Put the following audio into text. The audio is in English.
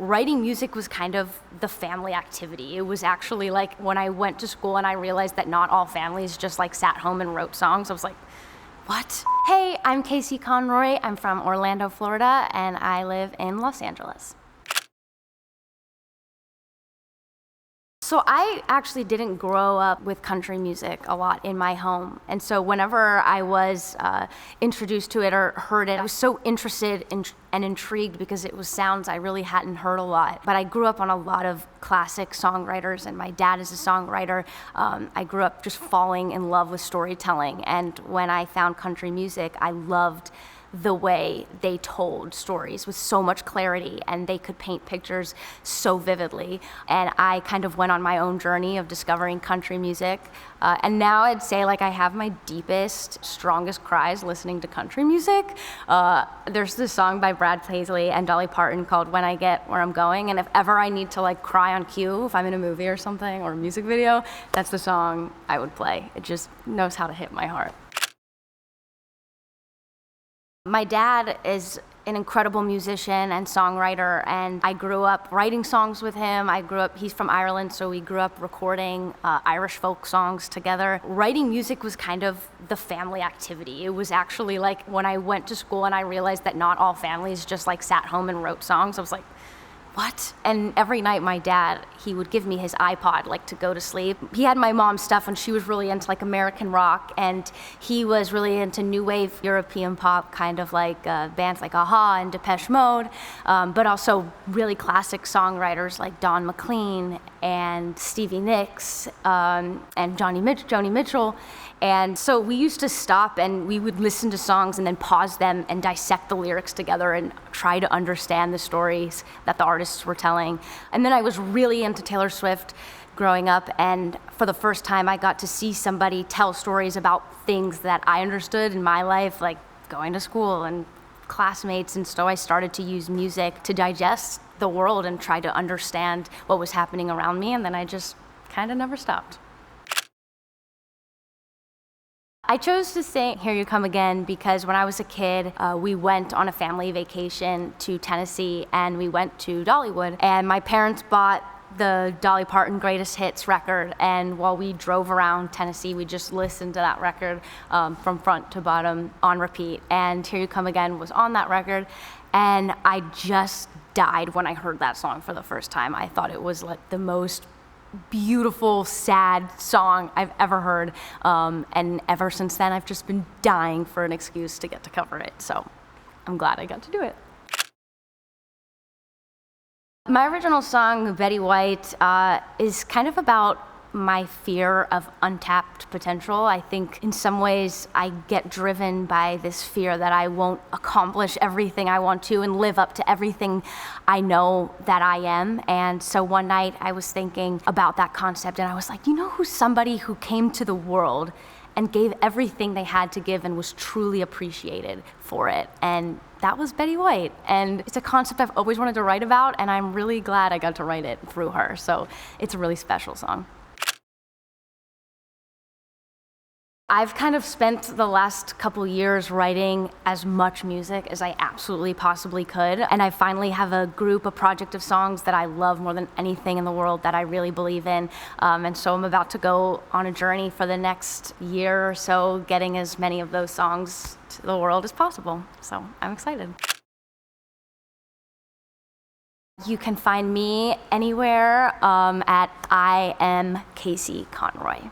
writing music was kind of the family activity. It was actually like when I went to school and I realized that not all families just like sat home and wrote songs, I was like, what? Hey, I'm Casey Conroy. I'm from Orlando, Florida, and I live in Los Angeles. So I actually didn't grow up with country music a lot in my home. And so whenever I was introduced to it or heard it, I was so interested and intrigued because it was sounds I really hadn't heard a lot. But I grew up on a lot of classic songwriters, and my dad is a songwriter. I grew up just falling in love with storytelling. And when I found country music, I loved the way they told stories with so much clarity, and they could paint pictures so vividly. And I kind of went on my own journey of discovering country music. And now I'd say like I have my deepest, strongest cries listening to country music. There's this song by Brad Paisley and Dolly Parton called When I Get Where I'm Going. And if ever I need to like cry on cue, if I'm in a movie or something or a music video, that's the song I would play. It just knows how to hit my heart. My dad is an incredible musician and songwriter, and I grew up writing songs with him. He's from Ireland, so we grew up recording Irish folk songs together. Writing music was kind of the family activity. It was actually like when I went to school and I realized that not all families just like sat home and wrote songs, I was like, what? And every night my dad, he would give me his iPod like to go to sleep. He had my mom's stuff and she was really into like American rock, and he was really into new wave European pop, kind of like bands like Aha and Depeche Mode, but also really classic songwriters like Don McLean and Stevie Nicks and Joni Mitchell. And so we used to stop and we would listen to songs and then pause them and dissect the lyrics together and try to understand the stories that the artists were telling. And then I was really into Taylor Swift growing up, and for the first time I got to see somebody tell stories about things that I understood in my life, like going to school and classmates. And so I started to use music to digest the world and try to understand what was happening around me, and then I just kind of never stopped. I chose to sing Here You Come Again because when I was a kid, we went on a family vacation to Tennessee, and we went to Dollywood, and my parents bought the Dolly Parton Greatest Hits record, and while we drove around Tennessee, we just listened to that record from front to bottom on repeat, and Here You Come Again was on that record, and I just died when I heard that song for the first time. I thought it was like the most beautiful, sad song I've ever heard, and ever since then I've just been dying for an excuse to get to cover it, so I'm glad I got to do it. My original song, Betty White, is kind of about my fear of untapped potential. I think in some ways I get driven by this fear that I won't accomplish everything I want to and live up to everything I know that I am. And so one night I was thinking about that concept, and I was like, you know who's somebody who came to the world and gave everything they had to give and was truly appreciated for it? And that was Betty White. And it's a concept I've always wanted to write about, and I'm really glad I got to write it through her. So it's a really special song. I've kind of spent the last couple years writing as much music as I absolutely possibly could, and I finally have a project of songs that I love more than anything in the world that I really believe in, and so I'm about to go on a journey for the next year or so, getting as many of those songs to the world as possible, so I'm excited. You can find me anywhere at I am Casey Conroy.